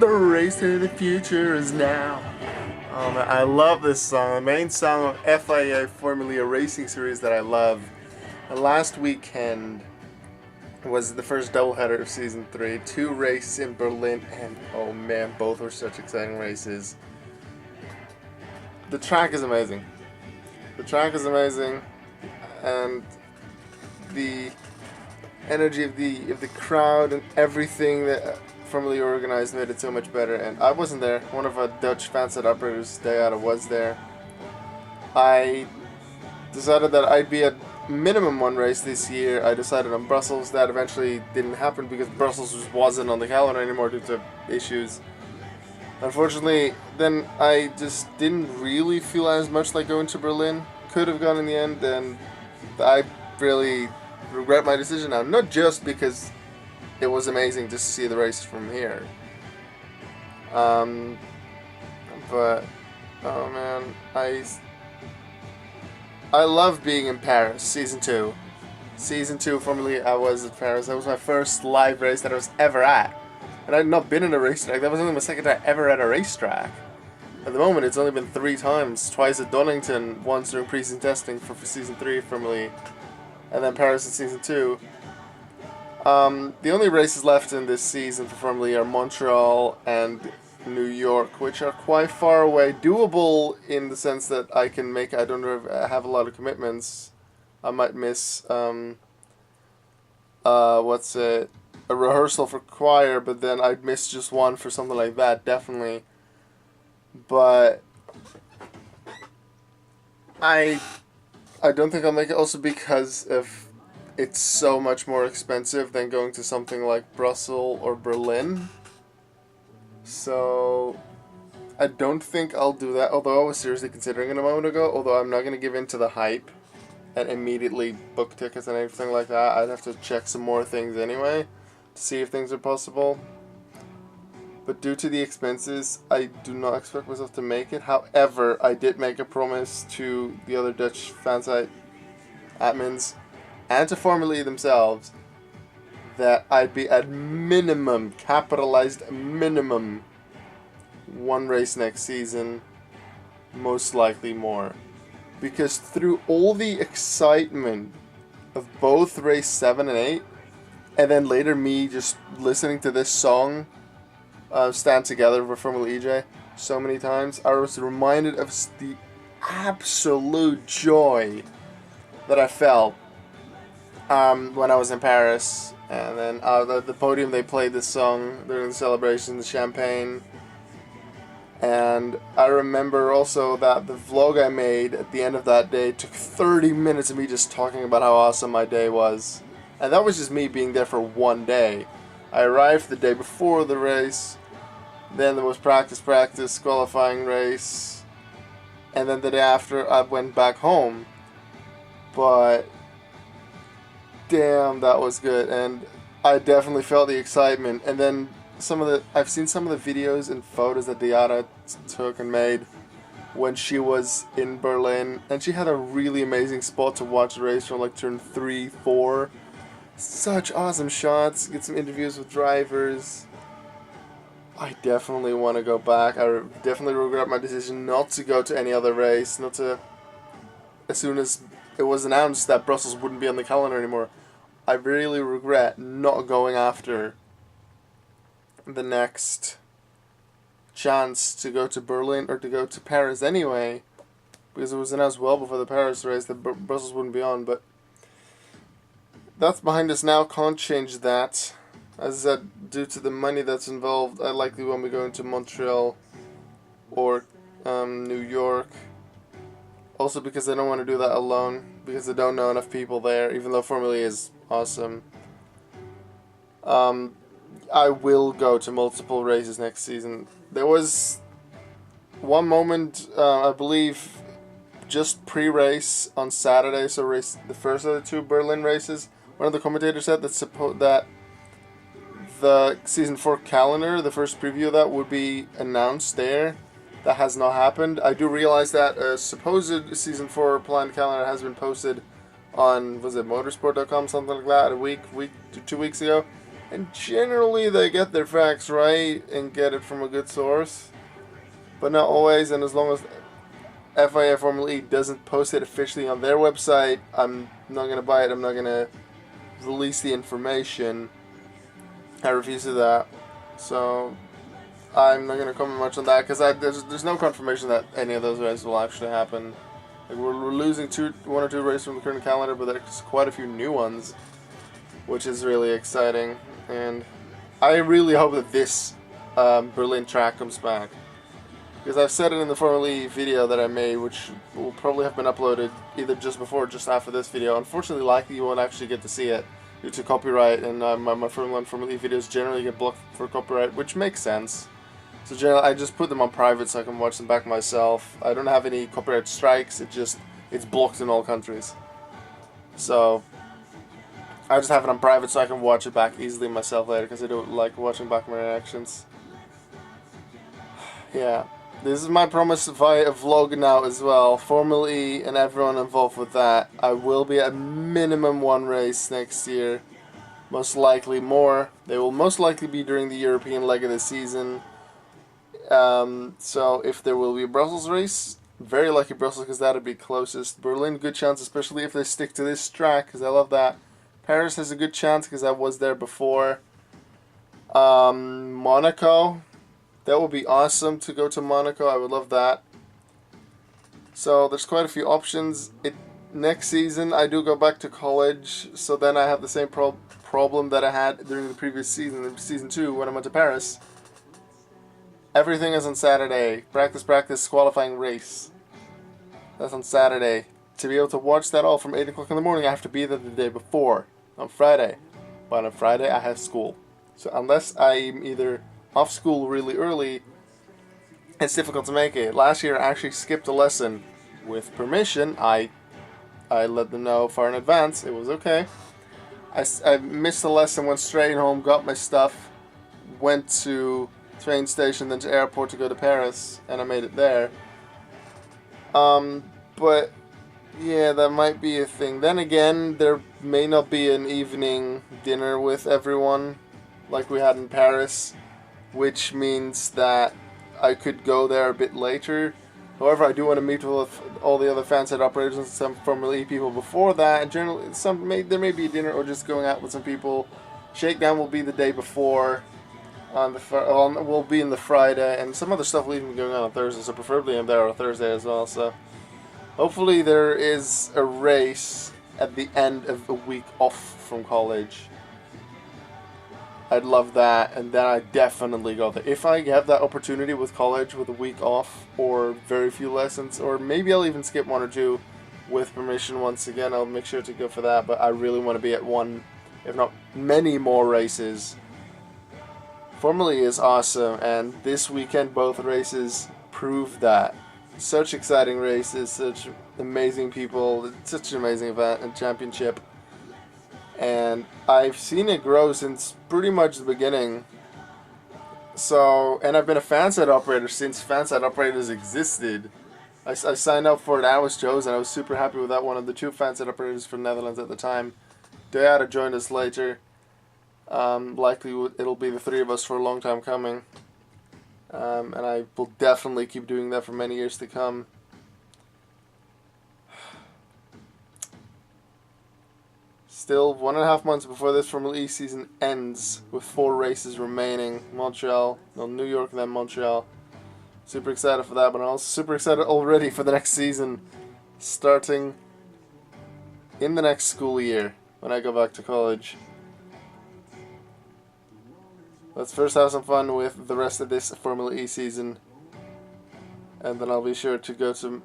The race to the future is now. Oh man, I love this song. The main song of FIA Formula E racing series that I love. And last weekend was the first doubleheader of season 3. 2 races in Berlin, and oh man, both were such exciting races. The track is amazing. The track is amazing, and the energy of the crowd and everything that Formula E organized made it so much better. And I wasn't there. One of our Dutch fansite operators, Diana, was there. I decided that I'd be at minimum one race this year. I decided on Brussels. That eventually didn't happen because Brussels just wasn't on the calendar anymore due to issues. Unfortunately, then I just didn't really feel as much like going to Berlin. Could have gone in the end, and I really regret my decision now. Not just because it was amazing just to see the race from here, but oh man, I love being in Paris. Season 2 of Formula E, I was at Paris. That was my first live race that I was ever at. And I'd not been in a racetrack. That was only my second time ever at a racetrack. At the moment, it's only been 3 times. Twice at Donington, once during pre-season testing for Season 3 of Formula E, and then Paris in Season 2. The only races left in this season for Formula E are Montreal and New York, which are quite far away. Doable in the sense that I can make. I don't have a lot of commitments. I might miss a rehearsal for choir, but then I'd miss just one for something like that, definitely. But I don't think I'll make it, also because of it's so much more expensive than going to something like Brussels or Berlin. So I don't think I'll do that, although I was seriously considering it a moment ago. Although I'm not going to give in to the hype and immediately book tickets and everything like that. I'd have to check some more things anyway to see if things are possible. But due to the expenses, I do not expect myself to make it. However, I did make a promise to the other Dutch fansite admins and to Formula E themselves that I'd be at minimum, capitalized minimum, 1 race next season, most likely more. Because through all the excitement of both race 7 and 8, and then later me just listening to this song, Stand Together for Formula EJ, so many times, I was reminded of the absolute joy that I felt when I was in Paris. And then the podium, they played this song during the celebration, the champagne. And I remember also that the vlog I made at the end of that day took 30 minutes of me just talking about how awesome my day was. And that was just me being there for one day. I arrived the day before the race, then there was practice, qualifying race, and then the day after I went back home. But damn, that was good, and I definitely felt the excitement. And then I've seen some of the videos and photos that Diana took and made when she was in Berlin, and she had a really amazing spot to watch the race from, like turn 3, 4. Such awesome shots, get some interviews with drivers. I definitely want to go back. I definitely regret my decision not to go to any other race, as soon as it was announced that Brussels wouldn't be on the calendar anymore. I really regret not going after the next chance to go to Berlin or to go to Paris anyway, because it was announced well before the Paris race that Brussels wouldn't be on. But that's behind us now, can't change that. As I said, due to the money that's involved, I likely won't be going to Montreal or New York. Also because I don't want to do that alone, because I don't know enough people there, even though Formula E is awesome. I will go to multiple races next season. There was one moment, I believe, just pre-race on Saturday, so the first of the 2 Berlin races, one of the commentators said that the Season 4 calendar, the first preview of that, would be announced there. That has not happened. I do realize that a supposed Season 4 planned calendar has been posted on, was it motorsport.com, something like that, a week to 2 weeks ago. And generally they get their facts right and get it from a good source. But not always, and as long as FIA Formula E doesn't post it officially on their website, I'm not going to buy it, I'm not going to release the information. I refuse to do that. So I'm not going to comment much on that because there's no confirmation that any of those races will actually happen. Like we're losing one or two races from the current calendar, but there's quite a few new ones, which is really exciting. And I really hope that this Berlin track comes back. Because I've said it in the Formula E video that I made, which will probably have been uploaded either just before or just after this video. Unfortunately, likely you won't actually get to see it due to copyright, and my Formula E videos generally get blocked for copyright, which makes sense. So generally, I just put them on private so I can watch them back myself. I don't have any copyright strikes, it's blocked in all countries. So I just have it on private so I can watch it back easily myself later, because I don't like watching back my reactions. Yeah. This is my promise via a vlog now as well. Formula E and everyone involved with that. I will be at minimum one race next year. Most likely more. They will most likely be during the European leg of the season. So if there will be a Brussels race, very lucky Brussels because that would be closest. Berlin, good chance, especially if they stick to this track because I love that. Paris has a good chance because I was there before. Monaco. That would be awesome to go to Monaco. I would love that. So there's quite a few options. Next season I do go back to college, so then I have the same problem that I had during the previous season, season 2, when I went to Paris. Everything is on Saturday. Practice, qualifying race. That's on Saturday. To be able to watch that all from 8 o'clock in the morning, I have to be there the day before, on Friday. But on Friday I have school. So unless I'm either off school really early, it's difficult to make it. Last year I actually skipped a lesson. With permission, I let them know far in advance. It was okay. I missed the lesson, went straight home, got my stuff, went to train station, then to airport to go to Paris, and I made it there. But yeah, that might be a thing. Then again, there may not be an evening dinner with everyone like we had in Paris, which means that I could go there a bit later. However, I do want to meet with all the other fan site operators and some Formula E people before that. And generally, there may be a dinner or just going out with some people. Shakedown will be the day before. We'll be in the Friday, and some other stuff will even be going on Thursday. So preferably I'm there on Thursday as well. So hopefully there is a race at the end of a week off from college. I'd love that, and then I definitely go there. If I have that opportunity with college with a week off or very few lessons, or maybe I'll even skip one or two with permission once again, I'll make sure to go for that. But I really want to be at one, if not many more races. Formula E is awesome, and this weekend both races prove that. Such exciting races, such amazing people, such an amazing event and championship. And I've seen it grow since pretty much the beginning. So, and I've been a fan site operator since fan site operators existed. I signed up for it, I was chosen, I was super happy with that. One of the 2 fan site operators from the Netherlands at the time. Deada joined us later. Likely it'll be the 3 of us for a long time coming. And I will definitely keep doing that for many years to come. Still 1.5 months before this Formula E season ends, with 4 races remaining. New York, and then Montreal. Super excited for that, but I'm also super excited already for the next season, starting in the next school year when I go back to college. Let's first have some fun with the rest of this Formula E season, and then I'll be sure to go to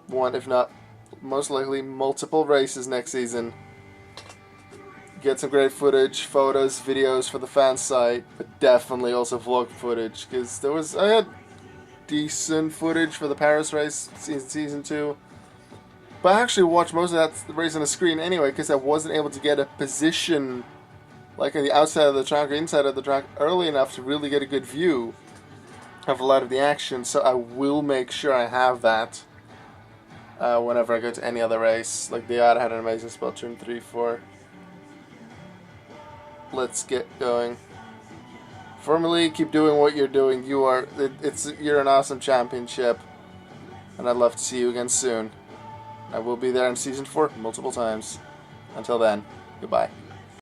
one, if not most likely multiple races next season. Get some great footage, photos, videos for the fan site, but definitely also vlog footage, because I had decent footage for the Paris race season 2, but I actually watched most of that race on the screen anyway, because I wasn't able to get a position like on the outside of the track or inside of the track early enough to really get a good view of a lot of the action. So I will make sure I have that whenever I go to any other race. Like Deada had an amazing spot, turn 3, 4. let's get going. Formula E, keep doing what you're doing. You're an awesome championship, and I'd love to see you again soon. I will be there in Season 4 multiple times. Until then, goodbye.